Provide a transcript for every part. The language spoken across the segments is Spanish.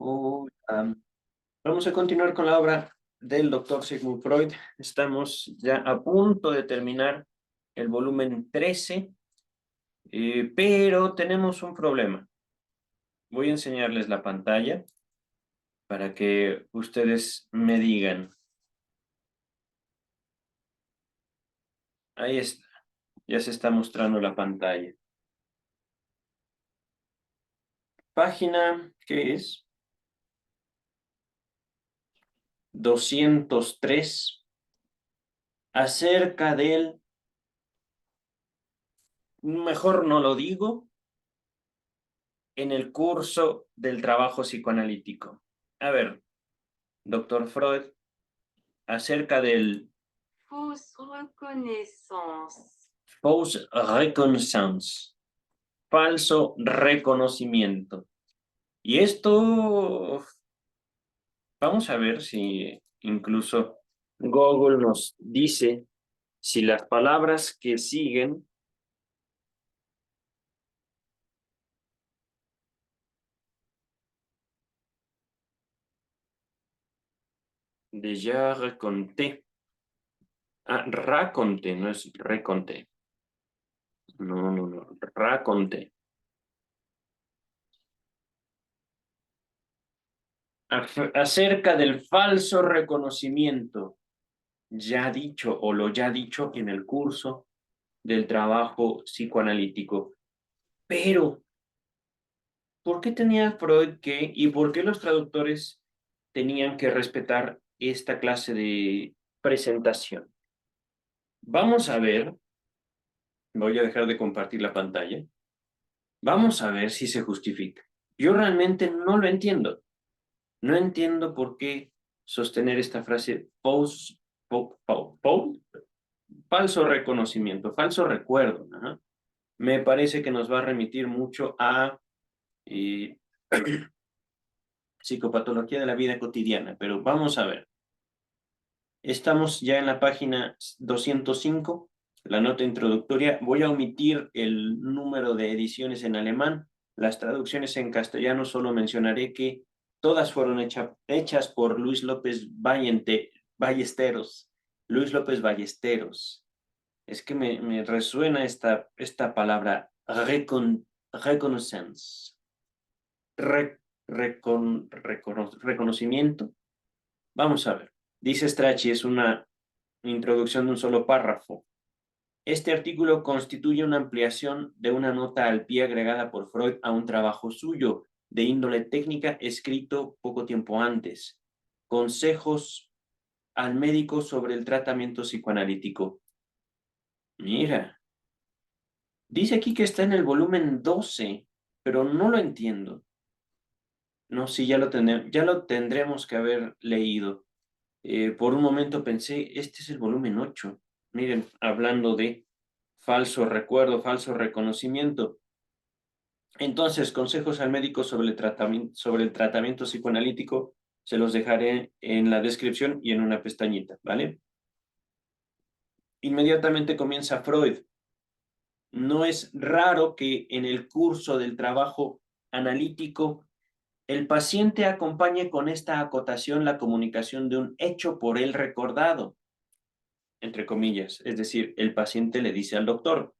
Vamos a continuar con la obra del doctor Sigmund Freud. Estamos ya a punto de terminar el volumen 13, pero tenemos un problema. Voy a enseñarles la pantalla para que ustedes me digan. Ahí está, ya se está mostrando la pantalla. Página, ¿qué es? 203, acerca del, mejor no lo digo, en el curso del trabajo psicoanalítico. A ver, doctor Freud, acerca del Fausse reconnaissance. false reconnaissance, falso reconocimiento. Y esto, vamos a ver si incluso Google nos dice si las palabras que siguen déjà raconté. Ah, raconté, no es reconté. No, raconté. Acerca del falso reconocimiento, ya dicho o lo ya dicho en el curso del trabajo psicoanalítico. Pero, ¿por qué tenía Freud que, y por qué los traductores tenían que respetar esta clase de presentación? Vamos a ver, voy a dejar de compartir la pantalla. Vamos a ver si se justifica. Yo realmente no lo entiendo. No entiendo por qué sostener esta frase falso reconocimiento, falso recuerdo. Ajá. Me parece que nos va a remitir mucho a eh, psicopatología de la vida cotidiana, pero vamos a ver. Estamos ya en la página 205, la nota introductoria. Voy a omitir el número de ediciones en alemán. Las traducciones en castellano solo mencionaré que todas fueron hechas por Luis López Ballesteros. Luis López Ballesteros. Es que me resuena esta palabra, reconnaissance, reconocimiento. Vamos a ver. Dice Strachey, es una introducción de un solo párrafo. Este artículo constituye una ampliación de una nota al pie agregada por Freud a un trabajo suyo de índole técnica escrito poco tiempo antes. Consejos al médico sobre el tratamiento psicoanalítico. Mira, dice aquí que está en el volumen 12, pero no lo entiendo. No, sí, ya lo tendremos que haber leído. Por un momento pensé, este es el volumen 8. Miren, hablando de falso recuerdo, falso reconocimiento. Entonces, consejos al médico sobre el tratamiento psicoanalítico, se los dejaré en la descripción y en una pestañita, ¿vale? Inmediatamente comienza Freud. No es raro que en el curso del trabajo analítico el paciente acompañe con esta acotación la comunicación de un hecho por él recordado, entre comillas. Es decir, el paciente le dice al doctor,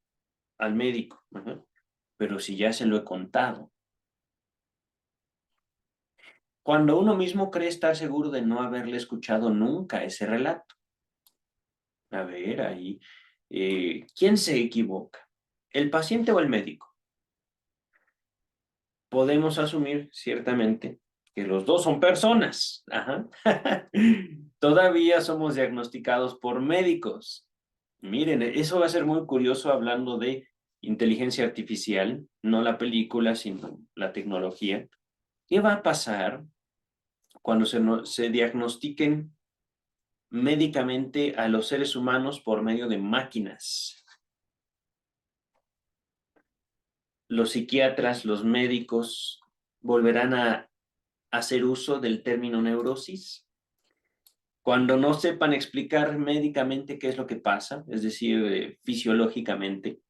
al médico, pero si ya se lo he contado. Cuando uno mismo cree estar seguro de no haberle escuchado nunca ese relato. A ver, ahí, ¿quién se equivoca? ¿El paciente o el médico? Podemos asumir, ciertamente, que los dos son personas. Ajá. Todavía somos diagnosticados por médicos. Miren, eso va a ser muy curioso hablando de inteligencia artificial, no la película, sino la tecnología. ¿Qué va a pasar cuando se diagnostiquen médicamente a los seres humanos por medio de máquinas? Los psiquiatras, los médicos, volverán a hacer uso del término neurosis. Cuando no sepan explicar médicamente qué es lo que pasa, es decir, fisiológicamente,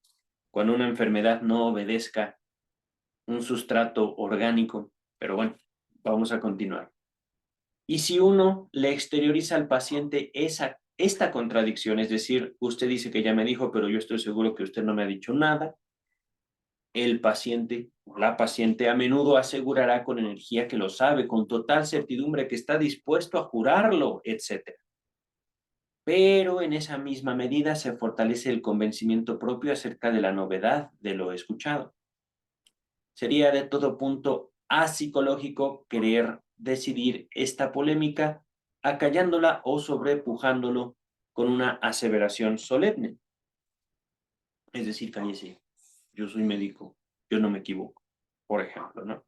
cuando una enfermedad no obedezca un sustrato orgánico, pero bueno, Vamos a continuar. Y si uno le exterioriza al paciente esta contradicción, es decir, usted dice que ya me dijo, pero yo estoy seguro que usted no me ha dicho nada, el paciente o la paciente a menudo asegurará con energía que lo sabe, con total certidumbre que está dispuesto a jurarlo, etc. Pero en esa misma medida se fortalece el convencimiento propio acerca de la novedad de lo escuchado. Sería de todo punto apsicológico querer decidir esta polémica acallándola o sobrepujándolo con una aseveración solemne. Es decir, cállese, yo soy médico, yo no me equivoco, por ejemplo, ¿no?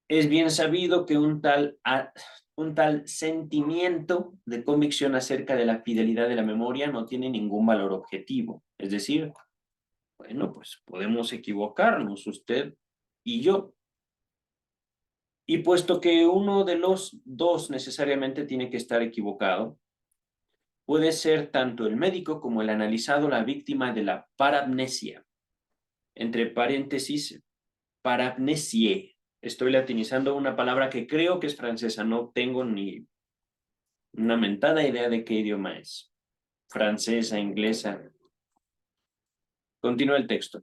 Es bien sabido que un tal sentimiento de convicción acerca de la fidelidad de la memoria no tiene ningún valor objetivo. Es decir, bueno, pues podemos equivocarnos usted y yo. Y puesto que uno de los dos necesariamente tiene que estar equivocado, puede ser tanto el médico como el analizado la víctima de la parapnesia. Entre paréntesis, parapnesie. Estoy latinizando una palabra que creo que es francesa, no tengo ni una mentada idea de qué idioma es. Francesa, inglesa. Continúa el texto.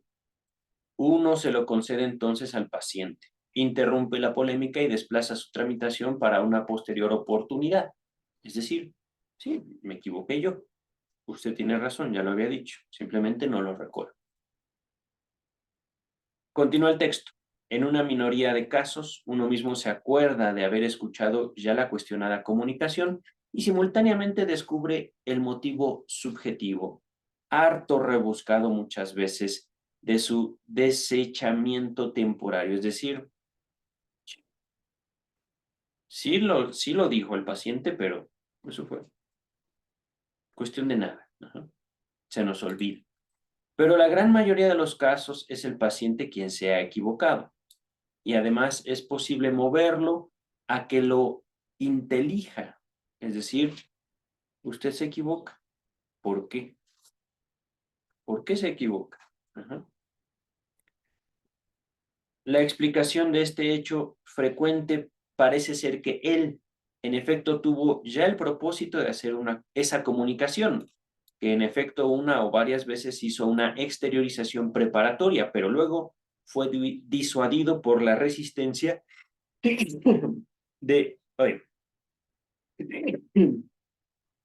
Uno se lo concede entonces al paciente, interrumpe la polémica y desplaza su tramitación para una posterior oportunidad. Es decir, sí, me equivoqué yo. Usted tiene razón, ya lo había dicho, simplemente no lo recuerdo. Continúa el texto. En una minoría de casos, uno mismo se acuerda de haber escuchado ya la cuestionada comunicación y simultáneamente descubre el motivo subjetivo, harto rebuscado muchas veces, de su desechamiento temporario. Es decir, sí lo dijo el paciente, pero eso fue cuestión de nada. Ajá. Se nos olvida. Pero la gran mayoría de los casos es el paciente quien se ha equivocado. Y además es posible moverlo a que lo intelija. Es decir, usted se equivoca. ¿Por qué? ¿Por qué se equivoca? Ajá. La explicación de este hecho frecuente parece ser que él, en efecto, tuvo ya el propósito de hacer esa comunicación, que en efecto una o varias veces hizo una exteriorización preparatoria, pero luego fue disuadido por la resistencia de,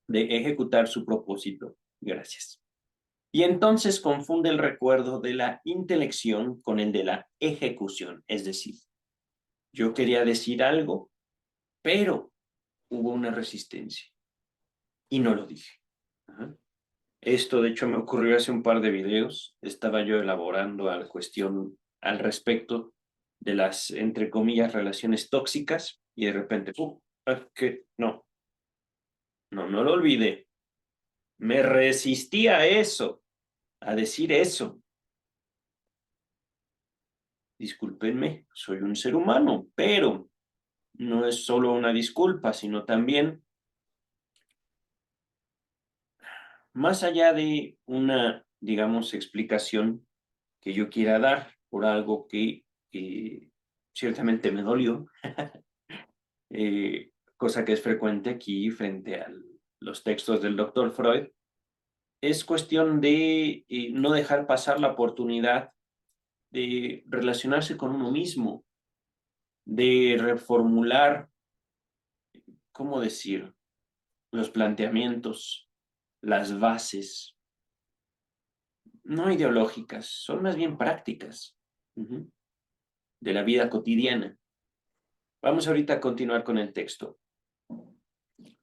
de ejecutar su propósito. Gracias. Y entonces confunde el recuerdo de la intelección con el de la ejecución. Es decir, yo quería decir algo, pero hubo una resistencia y no lo dije. Ajá. Esto, de hecho, me ocurrió hace un par de videos. Estaba yo elaborando la cuestión al respecto de las, entre comillas, relaciones tóxicas y de repente, que no lo olvidé. Me resistí a eso, a decir eso. Discúlpenme, soy un ser humano, pero no es solo una disculpa, sino también, más allá de una, digamos, explicación que yo quiera dar por algo que ciertamente me dolió, cosa que es frecuente aquí frente a los textos del doctor Freud, es cuestión de no dejar pasar la oportunidad de relacionarse con uno mismo, de reformular, ¿cómo decir?, los planteamientos, las bases, no ideológicas, son más bien prácticas de la vida cotidiana. Vamos ahorita a continuar con el texto.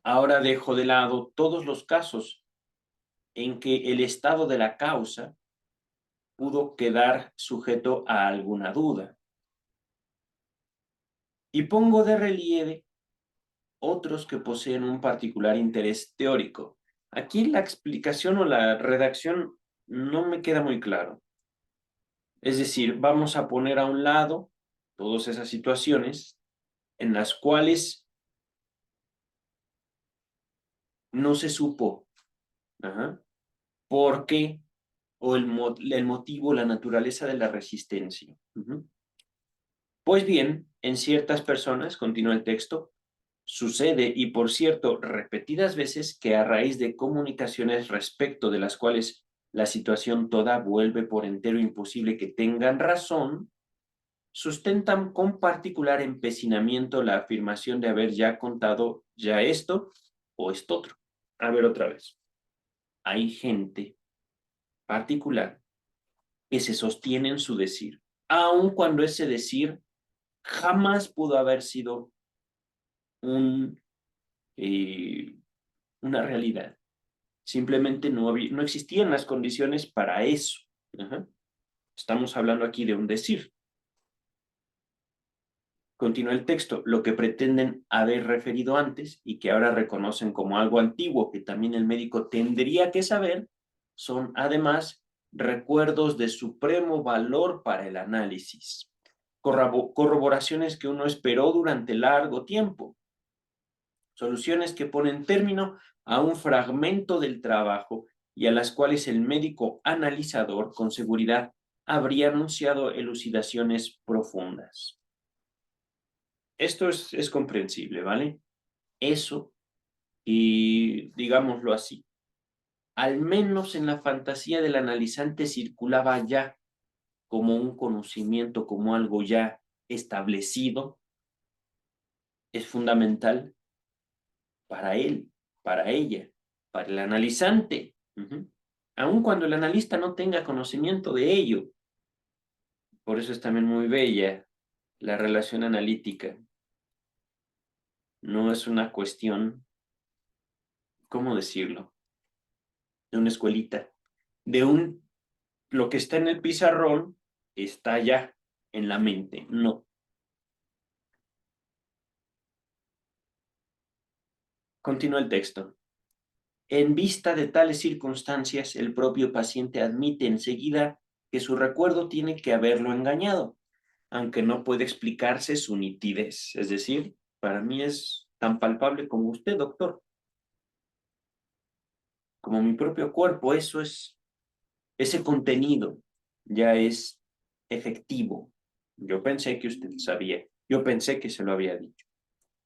Ahora dejo de lado todos los casos en que el estado de la causa pudo quedar sujeto a alguna duda. Y pongo de relieve otros que poseen un particular interés teórico. Aquí la explicación o la redacción no me queda muy claro. Es decir, vamos a poner a un lado todas esas situaciones en las cuales no se supo por qué o el motivo, la naturaleza de la resistencia. Pues bien, En ciertas personas, continúa el texto, sucede, y por cierto, repetidas veces, que a raíz de comunicaciones respecto de las cuales la situación toda vuelve por entero imposible que tengan razón, sustentan con particular empecinamiento la afirmación de haber ya contado ya esto o esto otro. A ver otra vez. Hay gente particular que se sostiene en su decir, aun cuando ese decir jamás pudo haber sido un, una realidad. Simplemente no existían las condiciones para eso. Ajá. Estamos hablando aquí de un decir. Continúa el texto, lo que pretenden haber referido antes y que ahora reconocen como algo antiguo que también el médico tendría que saber, son además recuerdos de supremo valor para el análisis, corroboraciones que uno esperó durante largo tiempo, soluciones que ponen término a un fragmento del trabajo y a las cuales el médico analizador con seguridad habría anunciado elucidaciones profundas. Esto es comprensible, ¿vale? Eso, y digámoslo así, al menos en la fantasía del analizante circulaba ya como un conocimiento, como algo ya establecido, es fundamental para él, para ella, para el analizante, aun cuando el analista no tenga conocimiento de ello. Por eso es también muy bella la relación analítica. No es una cuestión, ¿cómo decirlo?, de una escuelita, lo que está en el pizarrón está ya en la mente, no. Continúa el texto. En vista de tales circunstancias, el propio paciente admite enseguida que su recuerdo tiene que haberlo engañado, aunque no puede explicarse su nitidez. Es decir, para mí es tan palpable como usted, doctor, como mi propio cuerpo. Eso es, ese contenido ya es efectivo. Yo pensé que usted sabía, yo pensé que se lo había dicho.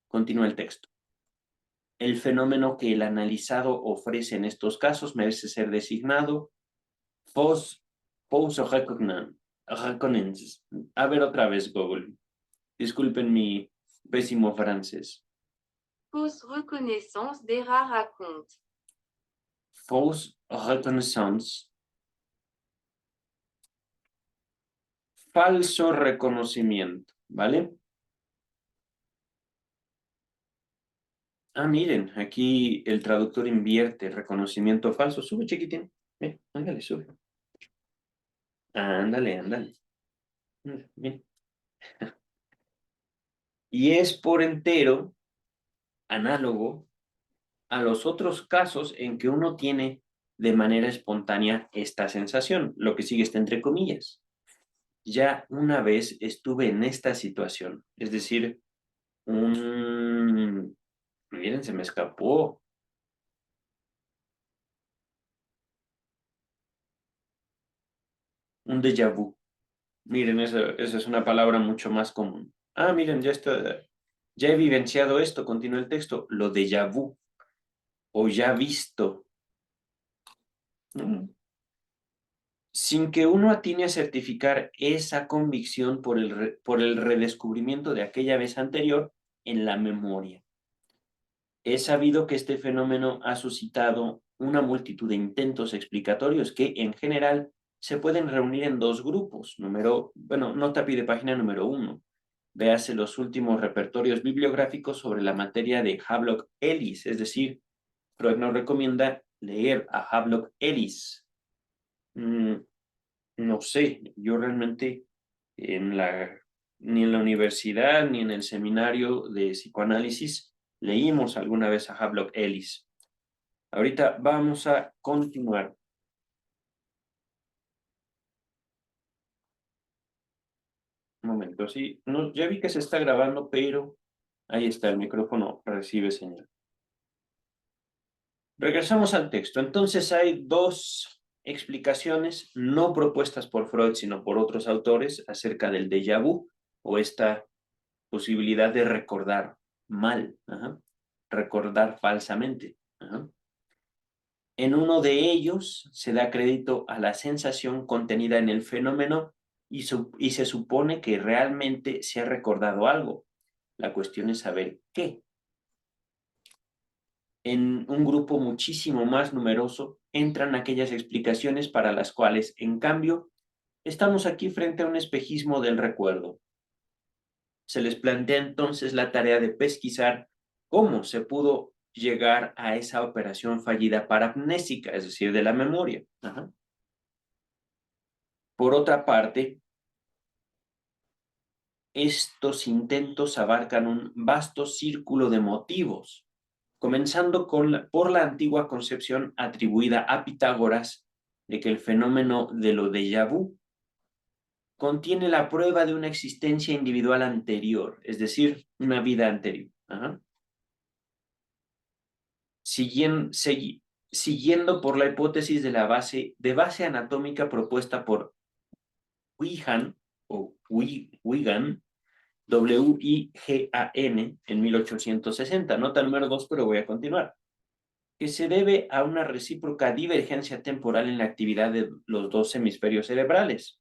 Continúa el texto. El fenómeno que el analizado ofrece en estos casos merece ser designado Pause reconnaissance. A ver otra vez, Google. Disculpen mi pésimo francés. Fausse reconnaissance des rats racontes. Fausse reconnaissance. Falso reconocimiento, ¿vale? Ah, miren, aquí el traductor invierte reconocimiento falso. Sube, chiquitín. Ándale, sube. Ándale, ándale. Bien. Y es por entero análogo a los otros casos en que uno tiene de manera espontánea esta sensación. Lo que sigue está entre comillas. Ya una vez estuve en esta situación, es decir, miren, se me escapó. Un déjà vu. Miren, esa es una palabra mucho más común. Ah, miren, ya he vivenciado esto, continúa el texto, lo déjà vu, o ya visto. Sin que uno atine a certificar esa convicción por el redescubrimiento de aquella vez anterior en la memoria. Es sabido que este fenómeno ha suscitado una multitud de intentos explicatorios que, en general, se pueden reunir en dos grupos. Nota a pie de página número 1. Véase los últimos repertorios bibliográficos sobre la materia de Havelock Ellis, es decir, Freud nos recomienda leer a Havelock Ellis. No sé, yo realmente ni en la universidad ni en el seminario de psicoanálisis leímos alguna vez a Havelock Ellis. Ahorita vamos a continuar. Un momento, sí, no, ya vi que se está grabando, pero ahí está, el micrófono recibe señal. Regresamos al texto. Entonces hay dos explicaciones no propuestas por Freud, sino por otros autores acerca del déjà vu o esta posibilidad de recordar mal, recordar falsamente. En uno de ellos se da crédito a la sensación contenida en el fenómeno y se supone que realmente se ha recordado algo. La cuestión es saber qué. En un grupo muchísimo más numeroso entran aquellas explicaciones para las cuales, en cambio, estamos aquí frente a un espejismo del recuerdo. Se les plantea entonces la tarea de pesquisar cómo se pudo llegar a esa operación fallida parapnésica, es decir, de la memoria. Por otra parte, estos intentos abarcan un vasto círculo de motivos, comenzando por la antigua concepción atribuida a Pitágoras de que el fenómeno de lo déjà vu contiene la prueba de una existencia individual anterior, es decir, una vida anterior. Siguiendo por la hipótesis de base anatómica propuesta por Wigan, W-I-G-A-N, en 1860. Nota número 2, pero voy a continuar. Que se debe a una recíproca divergencia temporal en la actividad de los dos hemisferios cerebrales,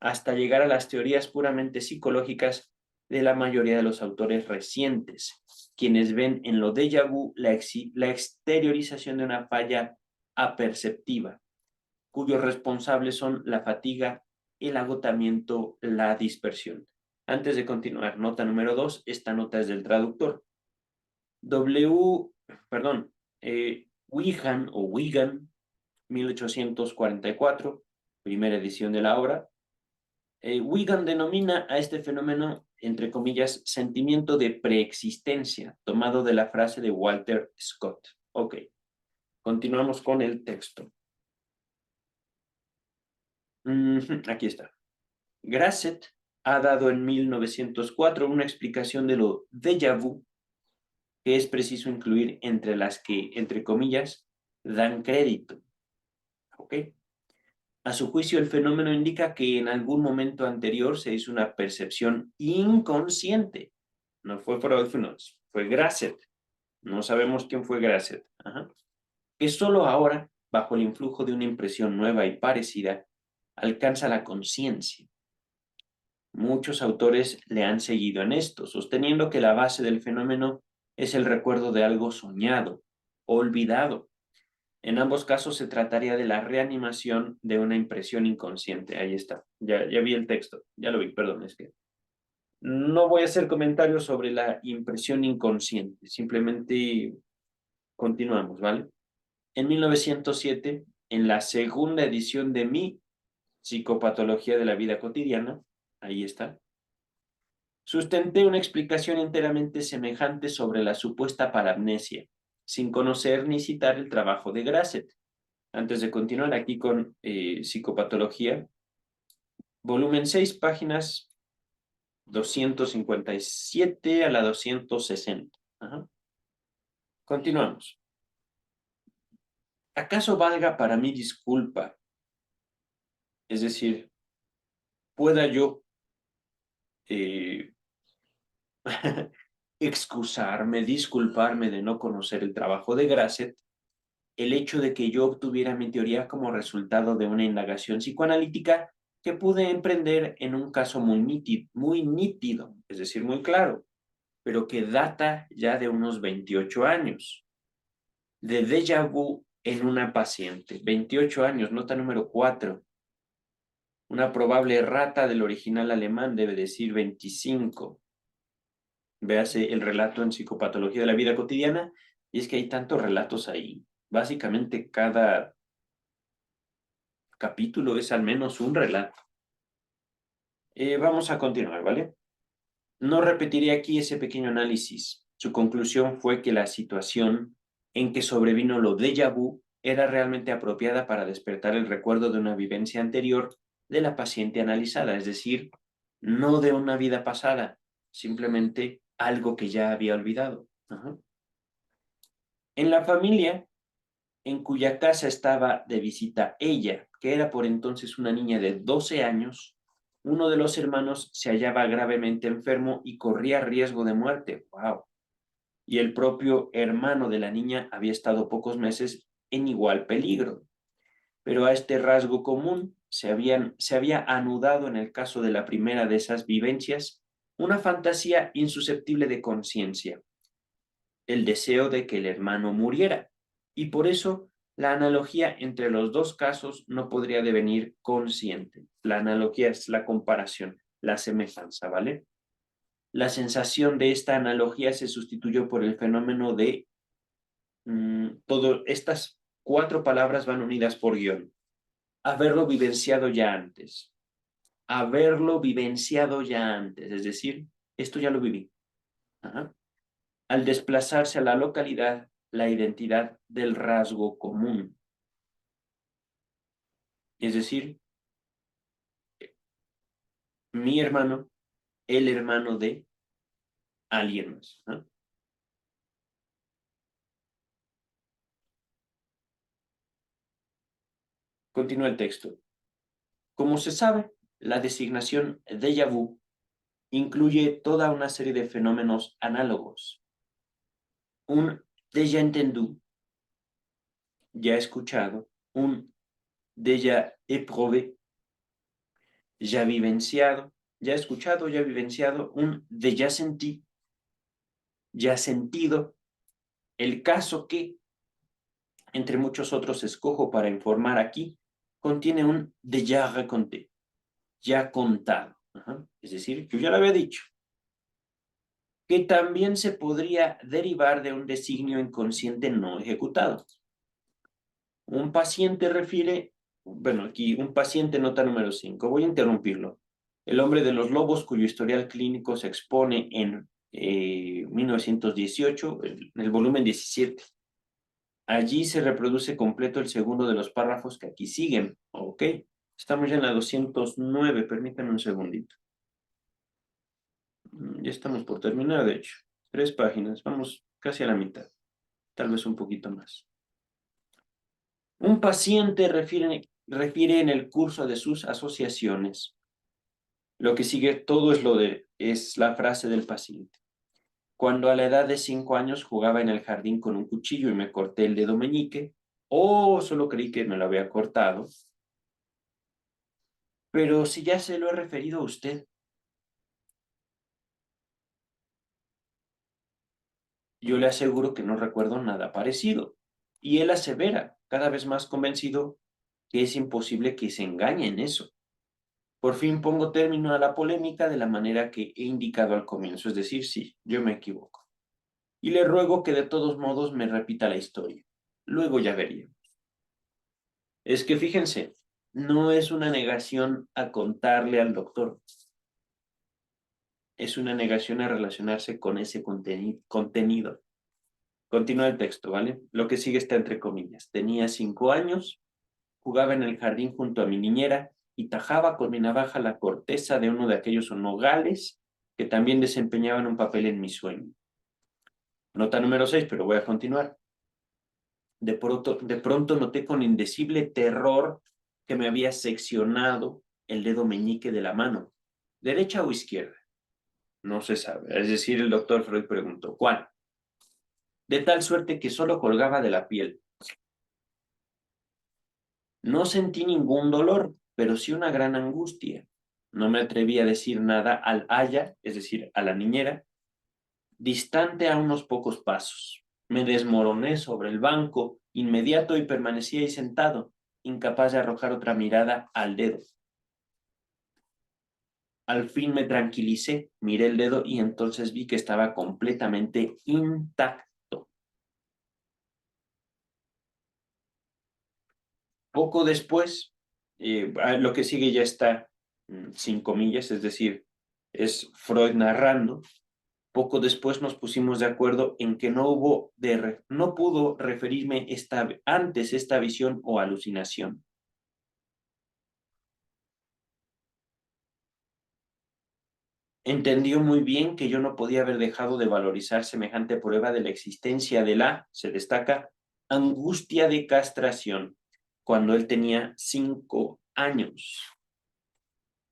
hasta llegar a las teorías puramente psicológicas de la mayoría de los autores recientes, quienes ven en lo déjà vu la exteriorización de una falla aperceptiva, cuyos responsables son la fatiga, el agotamiento, la dispersión. Antes de continuar, nota número 2, esta nota es del traductor. Wigan, 1844, primera edición de la obra. Wigan denomina a este fenómeno, entre comillas, sentimiento de preexistencia, tomado de la frase de Walter Scott. Ok, continuamos con el texto. Aquí está. Grasset ha dado en 1904 una explicación de lo déjà vu que es preciso incluir entre las que, entre comillas, dan crédito. ¿Ok? A su juicio, el fenómeno indica que en algún momento anterior se hizo una percepción inconsciente. No fue Freud, fue Grasset. No sabemos quién fue Grasset. Que solo ahora, bajo el influjo de una impresión nueva y parecida, alcanza la conciencia. Muchos autores le han seguido en esto, sosteniendo que la base del fenómeno es el recuerdo de algo soñado, olvidado. En ambos casos se trataría de la reanimación de una impresión inconsciente. Ahí está, ya vi el texto, ya lo vi, perdón, es que no voy a hacer comentarios sobre la impresión inconsciente, simplemente continuamos, ¿vale? En 1907, en la segunda edición de mi Psicopatología de la Vida Cotidiana, ahí está, sustenté una explicación enteramente semejante sobre la supuesta paramnesia, sin conocer ni citar el trabajo de Grasset. Antes de continuar aquí con Psicopatología, volumen 6, páginas 257 a la 260. Continuamos. ¿Acaso valga para mí disculpa? Es decir, pueda yo excusarme, disculparme de no conocer el trabajo de Grasset, el hecho de que yo obtuviera mi teoría como resultado de una indagación psicoanalítica que pude emprender en un caso muy nítido, es decir, muy claro, pero que data ya de unos 28 años. De déjà vu en una paciente, 28 años, nota número 4. Una probable errata del original alemán debe decir 25. Véase el relato en Psicopatología de la Vida Cotidiana, y es que hay tantos relatos ahí. Básicamente cada capítulo es al menos un relato. Vamos a continuar, ¿vale? No repetiré aquí ese pequeño análisis. Su conclusión fue que la situación en que sobrevino lo déjà vu era realmente apropiada para despertar el recuerdo de una vivencia anterior de la paciente analizada, es decir, no de una vida pasada, simplemente algo que ya había olvidado. En la familia en cuya casa estaba de visita ella, que era por entonces una niña de 12 años, Uno de los hermanos se hallaba gravemente enfermo y corría riesgo de muerte. ¡Wow! Y el propio hermano de la niña había estado pocos meses en igual peligro. Pero a este rasgo común se había anudado en el caso de la primera de esas vivencias una fantasía insusceptible de conciencia, el deseo de que el hermano muriera, y por eso la analogía entre los dos casos no podría devenir consciente. La analogía es la comparación, la semejanza, ¿vale? La sensación de esta analogía se sustituyó por el fenómeno de estas 4 palabras van unidas por guión. Haberlo vivenciado ya antes. Haberlo vivenciado ya antes, es decir, esto ya lo viví. Ajá. Al desplazarse a la localidad, la identidad del rasgo común. Es decir, mi hermano, el hermano de alguien más. ¿No? Continúa el texto. Como se sabe, la designación déjà vu incluye toda una serie de fenómenos análogos. Un déjà entendu, ya escuchado, un déjà éprouvé, ya vivenciado, ya escuchado, ya vivenciado, un déjà senti, ya sentido. El caso que, entre muchos otros, escojo para informar aquí, contiene un déjà raconté, ya contado. Ajá. Es decir, yo ya lo había dicho, que también se podría derivar de un designio inconsciente no ejecutado. Un paciente refiere, bueno, aquí un paciente nota número 5, voy a interrumpirlo. El hombre de los lobos, cuyo historial clínico se expone en 1918, en el volumen 17. Allí se reproduce completo el segundo de los párrafos que aquí siguen. Ok, estamos ya en la 209, permítanme un segundito. Ya estamos por terminar, de hecho. 3 páginas, vamos casi a la mitad, tal vez un poquito más. Un paciente refiere en el curso de sus asociaciones. Lo que sigue todo es la frase del paciente. Cuando a la edad de 5 años jugaba en el jardín con un cuchillo y me corté el dedo meñique, solo creí que me lo había cortado. Pero si ya se lo he referido a usted, yo le aseguro que no recuerdo nada parecido. Y él asevera, cada vez más convencido, que es imposible que se engañe en eso. Por fin pongo término a la polémica de la manera que he indicado al comienzo, es decir, sí, yo me equivoco. Y le ruego que de todos modos me repita la historia. Luego ya veríamos. Es que fíjense, no es una negación a contarle al doctor, es una negación a relacionarse con ese contenido. Continúa el texto, ¿vale? Lo que sigue está entre comillas. Tenía 5 años, jugaba en el jardín junto a mi niñera y tajaba con mi navaja la corteza de uno de aquellos nogales que también desempeñaban un papel en mi sueño. Nota número 6, pero voy a continuar. De pronto noté con indecible terror que me había seccionado el dedo meñique de la mano, derecha o izquierda. No se sabe. Es decir, el doctor Freud preguntó, ¿cuál? De tal suerte que solo colgaba de la piel. No sentí ningún dolor, pero sí una gran angustia. No me atreví a decir nada al aya, es decir, a la niñera, distante a unos pocos pasos. Me desmoroné sobre el banco inmediato y permanecí ahí sentado, incapaz de arrojar otra mirada al dedo. Al fin me tranquilicé, miré el dedo y entonces vi que estaba completamente intacto. Poco después, lo que sigue ya está sin comillas, es decir, es Freud narrando. Poco después nos pusimos de acuerdo en que no pudo referirme antes esta visión o alucinación. Entendió muy bien que yo no podía haber dejado de valorizar semejante prueba de la existencia de se destaca, angustia de castración, cuando él tenía 5 años.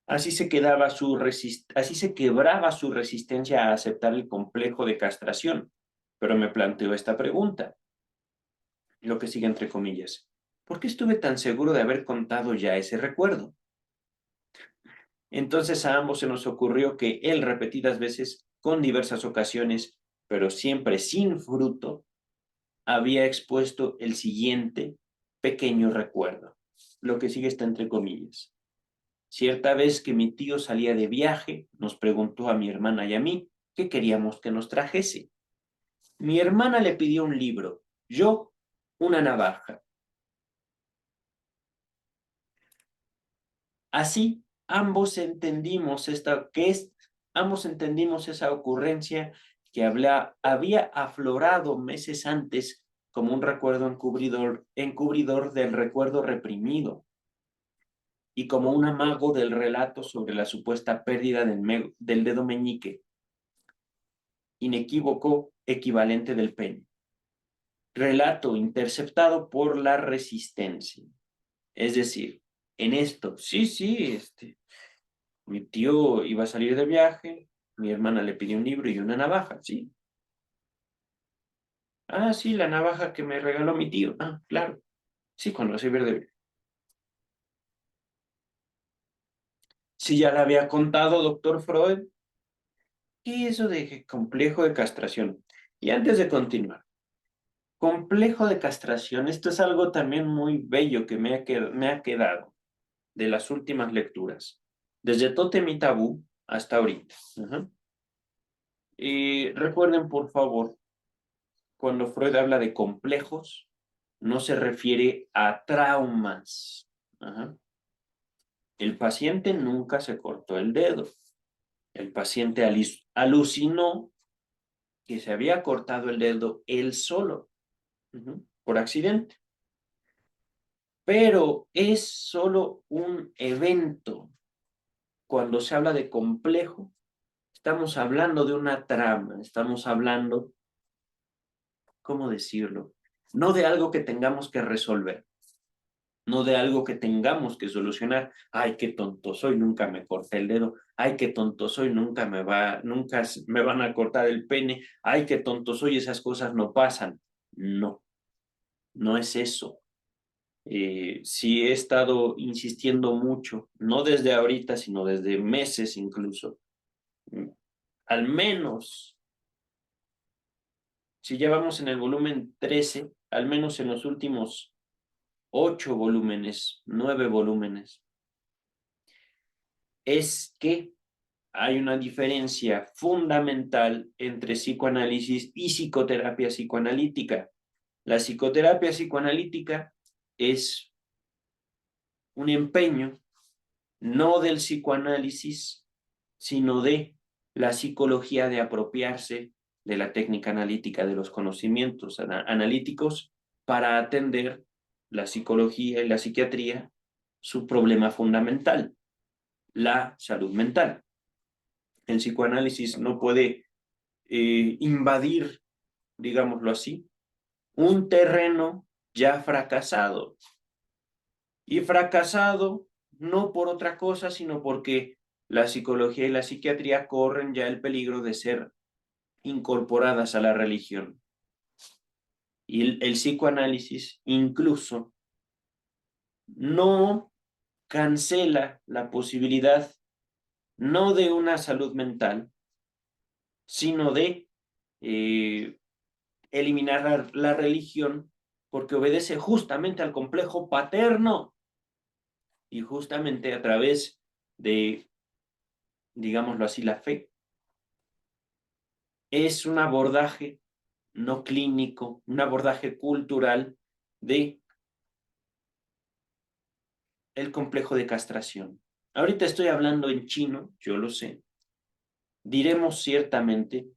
Así se quebraba su resistencia a aceptar el complejo de castración. Pero me planteó esta pregunta, lo que sigue entre comillas. ¿Por qué estuve tan seguro de haber contado ya ese recuerdo? Entonces a ambos se nos ocurrió que él repetidas veces, con diversas ocasiones, pero siempre sin fruto, había expuesto el siguiente pequeño recuerdo. Lo que sigue está entre comillas. Cierta vez que mi tío salía de viaje, nos preguntó a mi hermana y a mí qué queríamos que nos trajese. Mi hermana le pidió un libro, yo una navaja. Así, ambos entendimos esa ocurrencia que había aflorado meses antes como un recuerdo encubridor del recuerdo reprimido y como un amago del relato sobre la supuesta pérdida del dedo meñique, inequívoco equivalente del pene. Relato interceptado por la resistencia. Es decir, en esto, sí, mi tío iba a salir de viaje, mi hermana le pidió un libro y una navaja, sí. Ah, sí, la navaja que me regaló mi tío. Ah, claro. Sí, cuando se verde. Sí, ya le había contado, doctor Freud, y eso de complejo de castración. Y antes de continuar, complejo de castración, esto es algo también muy bello que me ha quedado de las últimas lecturas, desde Tótem y Tabú hasta ahorita. Ajá. Y recuerden, por favor, cuando Freud habla de complejos, no se refiere a traumas. Ajá. El paciente nunca se cortó el dedo. El paciente alucinó que se había cortado el dedo él solo, por accidente. Pero es solo un evento. Cuando se habla de complejo, estamos hablando de una trama, estamos hablando, ¿cómo decirlo? No de algo que tengamos que resolver, no de algo que tengamos que solucionar. Ay, qué tonto soy, nunca me corté el dedo. Ay, qué tonto soy, nunca me van a cortar el pene. Ay, qué tonto soy, esas cosas no pasan. No, no es eso. Sí he estado insistiendo mucho, no desde ahorita, sino desde meses incluso. Al menos, si ya vamos en el volumen 13, al menos en los últimos 8 volúmenes, 9 volúmenes, es que hay una diferencia fundamental entre psicoanálisis y psicoterapia psicoanalítica. La psicoterapia psicoanalítica es un empeño no del psicoanálisis, sino de la psicología de apropiarse de la técnica analítica de los conocimientos analíticos para atender la psicología y la psiquiatría su problema fundamental, la salud mental. El psicoanálisis no puede invadir, digámoslo así, un terreno ya fracasado. Y fracasado no por otra cosa, sino porque la psicología y la psiquiatría corren ya el peligro de ser incorporadas a la religión. Y el psicoanálisis incluso no cancela la posibilidad no de una salud mental, sino de eliminar la religión porque obedece justamente al complejo paterno y justamente a través de, digámoslo así, la fe. Es un abordaje no clínico, un abordaje cultural de el complejo de castración. Ahorita estoy hablando en chino, yo lo sé. Diremos ciertamente,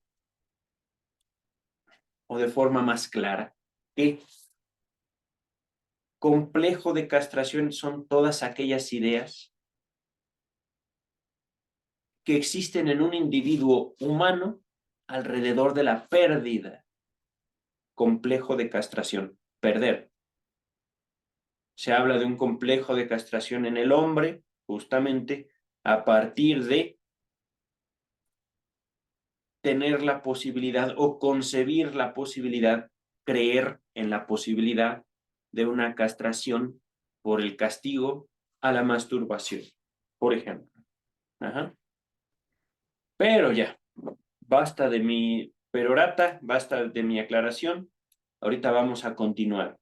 o de forma más clara, que complejo de castración son todas aquellas ideas que existen en un individuo humano alrededor de la pérdida. Complejo de castración, perder. Se habla de un complejo de castración en el hombre, justamente a partir de tener la posibilidad o concebir la posibilidad, creer en la posibilidad de una castración por el castigo a la masturbación, por ejemplo. Ajá. Pero ya, basta de mi perorata, basta de mi aclaración. Ahorita vamos a continuar.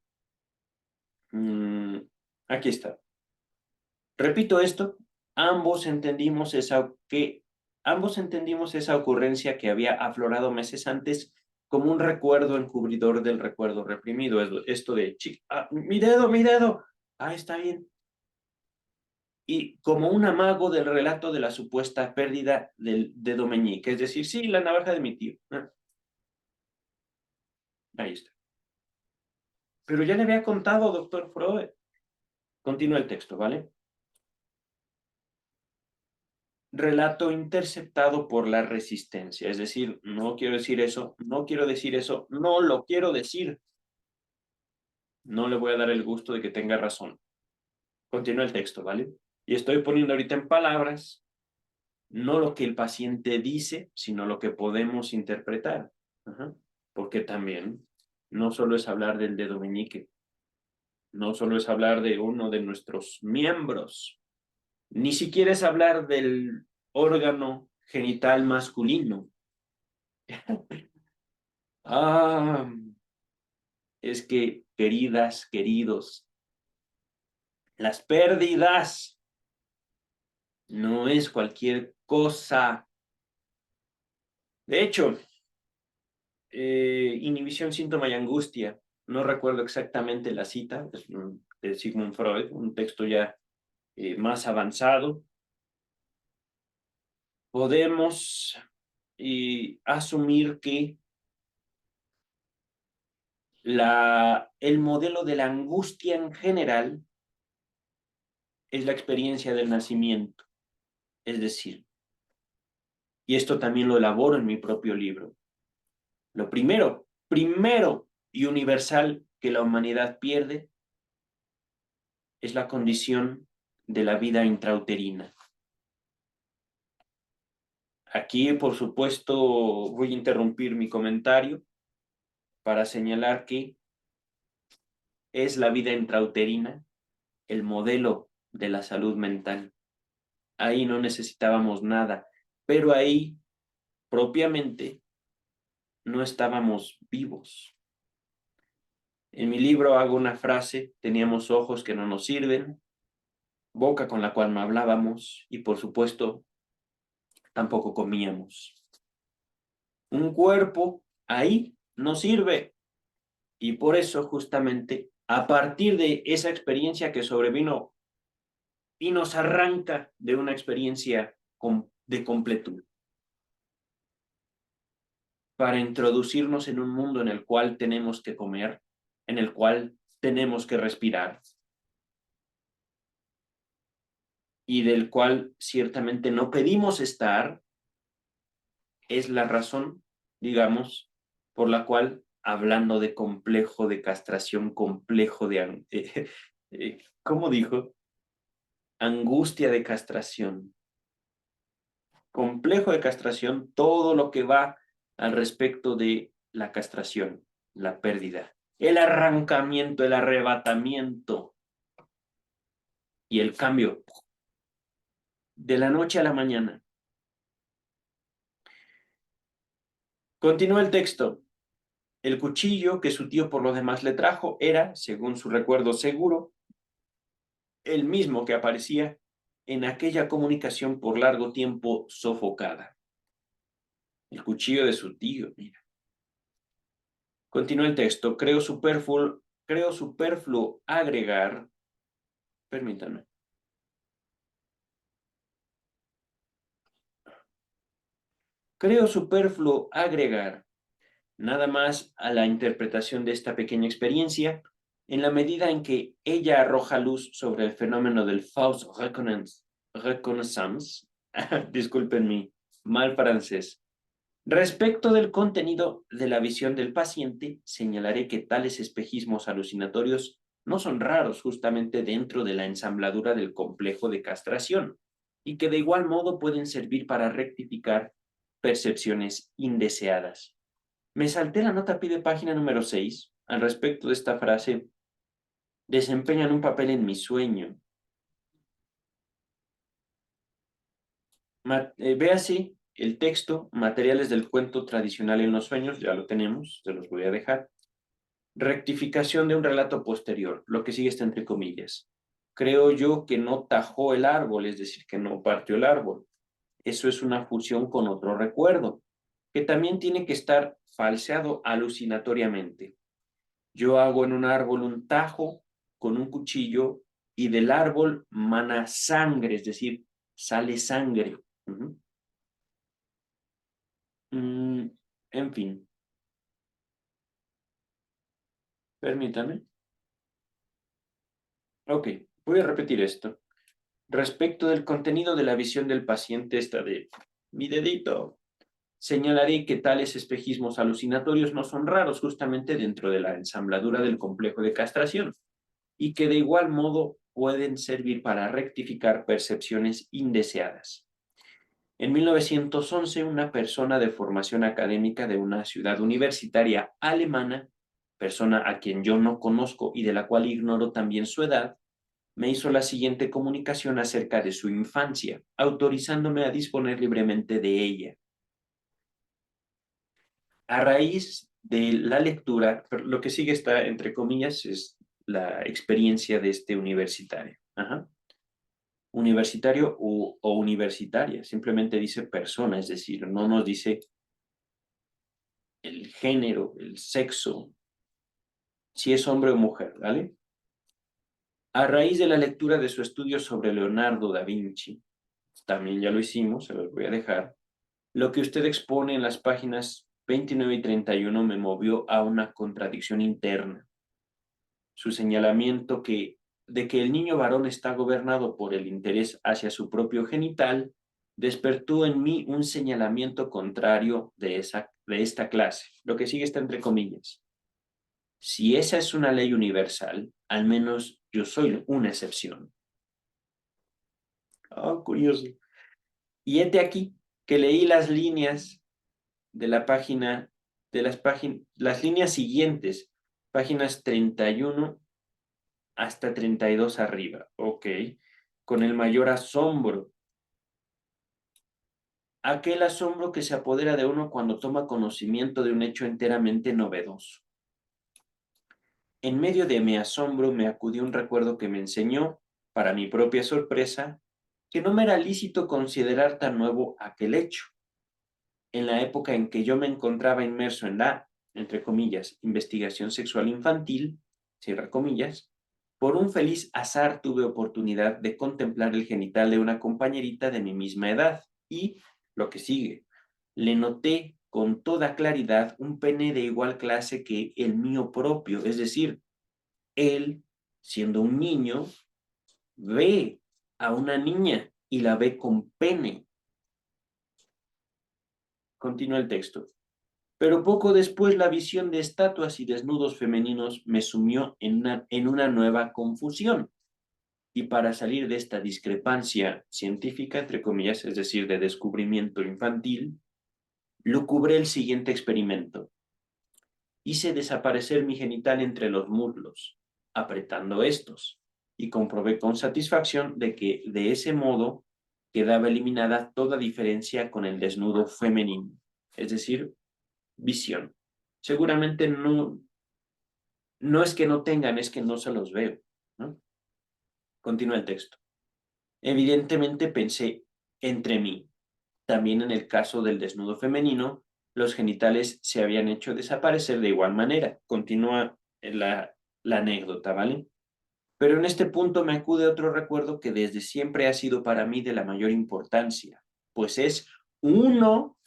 Aquí está. Repito esto, ambos entendimos esa ocurrencia que había aflorado meses antes como un recuerdo encubridor del recuerdo reprimido. Esto de, mi dedo, está bien. Y como un amago del relato de la supuesta pérdida del dedo meñique, es decir, sí, la navaja de mi tío. Ahí está. Pero ya le había contado, doctor Freud. Continúa el texto, ¿vale? Relato interceptado por la resistencia, es decir, no quiero decir eso, no quiero decir eso, no lo quiero decir. No le voy a dar el gusto de que tenga razón. Continúa el texto, ¿vale? Y estoy poniendo ahorita en palabras no lo que el paciente dice, sino lo que podemos interpretar. Ajá. Porque también no solo es hablar del dedo meñique, no solo es hablar de uno de nuestros miembros, ni siquiera es hablar del órgano genital masculino. Ah, es que, queridas, queridos, las pérdidas no es cualquier cosa. De hecho, inhibición, síntoma y angustia, no recuerdo exactamente la cita, es de Sigmund Freud, un texto ya más avanzado. Podemos asumir que el modelo de la angustia en general es la experiencia del nacimiento. Es decir, y esto también lo elaboro en mi propio libro, lo primero y universal que la humanidad pierde es la condición de la vida intrauterina. Aquí, por supuesto, voy a interrumpir mi comentario para señalar que es la vida intrauterina el modelo de la salud mental. Ahí no necesitábamos nada, pero ahí propiamente no estábamos vivos. En mi libro hago una frase: teníamos ojos que no nos sirven, boca con la cual no hablábamos y, por supuesto, tampoco comíamos. Un cuerpo ahí no sirve, y por eso, justamente, a partir de esa experiencia que sobrevino y nos arranca de una experiencia de completud, para introducirnos en un mundo en el cual tenemos que comer, en el cual tenemos que respirar, y del cual ciertamente no pedimos estar, es la razón, digamos, por la cual, hablando de complejo de castración, complejo de, ¿cómo dijo? Angustia de castración. Complejo de castración, todo lo que va al respecto de la castración, la pérdida, el arrancamiento, el arrebatamiento y el cambio de la noche a la mañana. Continúa el texto. El cuchillo que su tío por lo demás le trajo era, según su recuerdo seguro, el mismo que aparecía en aquella comunicación por largo tiempo sofocada. El cuchillo de su tío, mira. Continúa el texto. Creo superfluo agregar, permítanme. Creo superfluo agregar nada más a la interpretación de esta pequeña experiencia, en la medida en que ella arroja luz sobre el fenómeno del false reconnaissance, disculpen mi mal francés. Respecto del contenido de la visión del paciente, señalaré que tales espejismos alucinatorios no son raros justamente dentro de la ensambladura del complejo de castración. y que de igual modo pueden servir para rectificar percepciones indeseadas. Me salté la nota a pie de página número 6 al respecto de esta frase. Desempeñan un papel en mi sueño. Ve así el texto, materiales del cuento tradicional en los sueños, ya lo tenemos, se los voy a dejar. Rectificación de un relato posterior, lo que sigue está entre comillas. Creo yo que no tajó el árbol, es decir, que no partió el árbol. Eso es una fusión con otro recuerdo, que también tiene que estar falseado alucinatoriamente. Yo hago en un árbol un tajo con un cuchillo y del árbol mana sangre, es decir, sale sangre. En fin, permítame. Ok, voy a repetir esto. Respecto del contenido de la visión del paciente, esta de mi dedito, señalaré que tales espejismos alucinatorios no son raros justamente dentro de la ensambladura del complejo de castración y que de igual modo pueden servir para rectificar percepciones indeseadas. En 1911, una persona de formación académica de una ciudad universitaria alemana, persona a quien yo no conozco y de la cual ignoro también su edad, me hizo la siguiente comunicación acerca de su infancia, autorizándome a disponer libremente de ella. A raíz de la lectura, lo que sigue está entre comillas, es la experiencia de este universitario. Ajá. Universitario o universitaria, simplemente dice persona, es decir, no nos dice el género, el sexo, si es hombre o mujer, ¿vale? A raíz de la lectura de su estudio sobre Leonardo da Vinci, también ya lo hicimos, se los voy a dejar, lo que usted expone en las páginas 29 y 31 me movió a una contradicción interna. Su señalamiento de que el niño varón está gobernado por el interés hacia su propio genital despertó en mí un señalamiento contrario de esta clase. Lo que sigue está entre comillas. Si esa es una ley universal, al menos yo soy una excepción. Oh, curioso. Y hete aquí que leí las líneas de la página, las líneas siguientes, páginas 31 hasta 32 arriba, ok, con el mayor asombro. Aquel asombro que se apodera de uno cuando toma conocimiento de un hecho enteramente novedoso. En medio de mi asombro me acudió un recuerdo que me enseñó, para mi propia sorpresa, que no me era lícito considerar tan nuevo aquel hecho. En la época en que yo me encontraba inmerso en la, entre comillas, investigación sexual infantil, cierra comillas, por un feliz azar tuve oportunidad de contemplar el genital de una compañerita de mi misma edad y, lo que sigue, le noté con toda claridad un pene de igual clase que el mío propio, es decir, él, siendo un niño, ve a una niña y la ve con pene. Continúa el texto. Pero poco después la visión de estatuas y desnudos femeninos me sumió en una nueva confusión. Y para salir de esta discrepancia científica, entre comillas, es decir, de descubrimiento infantil, lucubré el siguiente experimento. Hice desaparecer mi genital entre los muslos, apretando estos, y comprobé con satisfacción de que de ese modo quedaba eliminada toda diferencia con el desnudo femenino, es decir, visión. Seguramente no es que no tengan, es que no se los veo, ¿no? Continúa el texto. Evidentemente pensé entre mí. También en el caso del desnudo femenino, los genitales se habían hecho desaparecer de igual manera. Continúa la anécdota, ¿vale? Pero en este punto me acude otro recuerdo que desde siempre ha sido para mí de la mayor importancia, pues es uno,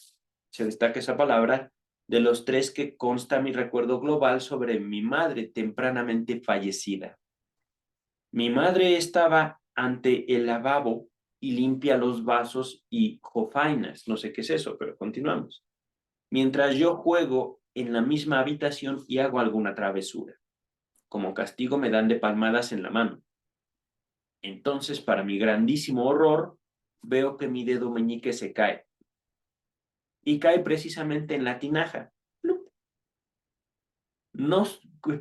se destaca esa palabra, de los tres que consta mi recuerdo global sobre mi madre tempranamente fallecida. Mi madre estaba ante el lavabo y limpia los vasos y jofainas, no sé qué es eso, pero continuamos. Mientras yo juego en la misma habitación y hago alguna travesura. Como castigo me dan de palmadas en la mano. Entonces, para mi grandísimo horror, veo que mi dedo meñique se cae. Y cae precisamente en la tinaja. No,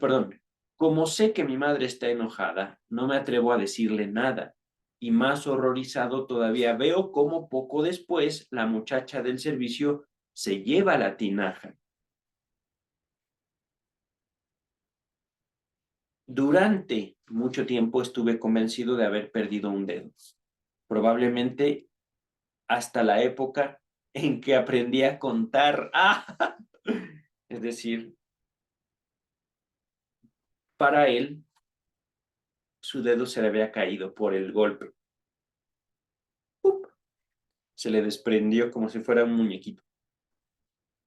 perdón. Como sé que mi madre está enojada, no me atrevo a decirle nada. Y más horrorizado todavía veo cómo poco después la muchacha del servicio se lleva la tinaja. Durante mucho tiempo estuve convencido de haber perdido un dedo. Probablemente hasta la época en que aprendí a contar. ¡Ah! Es decir, para él, su dedo se le había caído por el golpe. ¡Pup! Se le desprendió como si fuera un muñequito.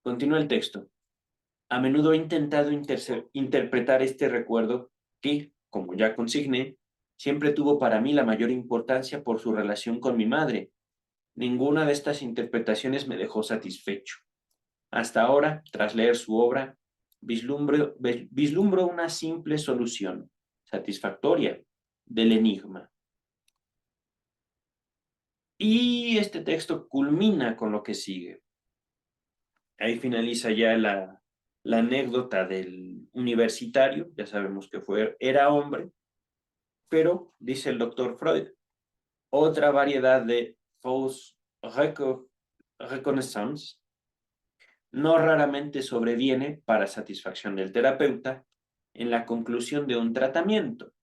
Continúa el texto. A menudo he intentado interpretar este recuerdo que, como ya consigné, siempre tuvo para mí la mayor importancia por su relación con mi madre. Ninguna de estas interpretaciones me dejó satisfecho. Hasta ahora, tras leer su obra, vislumbro una simple solución satisfactoria del enigma. Y este texto culmina con lo que sigue. Ahí finaliza ya la anécdota del universitario, ya sabemos que era hombre, pero, dice el doctor Freud, otra variedad de fausse reconnaissance no raramente sobreviene para satisfacción del terapeuta en la conclusión de un tratamiento.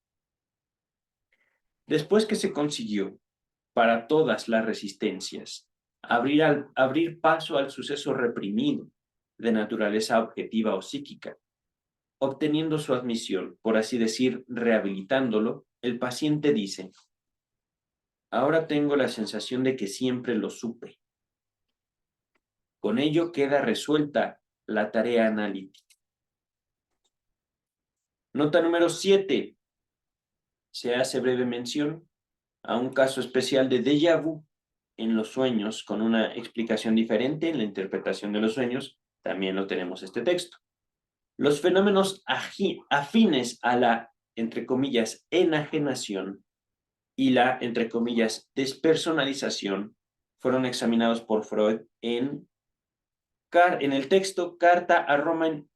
Después que se consiguió, para todas las resistencias, abrir paso al suceso reprimido de naturaleza objetiva o psíquica, obteniendo su admisión, por así decir, rehabilitándolo, el paciente dice: ahora tengo la sensación de que siempre lo supe. Con ello queda resuelta la tarea analítica. Nota número 7. Se hace breve mención a un caso especial de déjà vu en los sueños, con una explicación diferente en la interpretación de los sueños. También lo tenemos este texto. Los fenómenos afines a la, entre comillas, enajenación y la, entre comillas, despersonalización fueron examinados por Freud en el texto Carta a Romain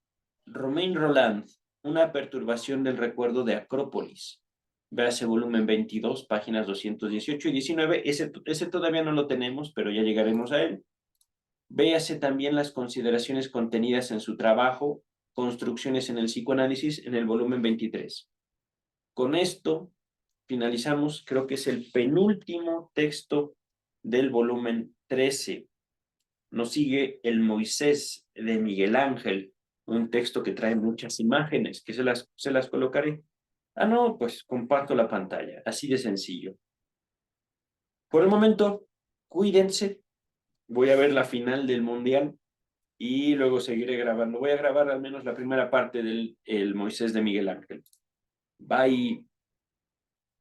Rolland, una perturbación del recuerdo de Acrópolis. Véase volumen 22, páginas 218 y 19. Ese todavía no lo tenemos, pero ya llegaremos a él. Véase también las consideraciones contenidas en su trabajo, Construcciones en el psicoanálisis, en el volumen 23. Con esto finalizamos, creo que es el penúltimo texto del volumen 13. Nos sigue el Moisés de Miguel Ángel, un texto que trae muchas imágenes, que se las colocaré. Ah, no, pues comparto la pantalla, así de sencillo. Por el momento, cuídense. Voy a ver la final del Mundial y luego seguiré grabando. Voy a grabar al menos la primera parte del Moisés de Miguel Ángel. Bye.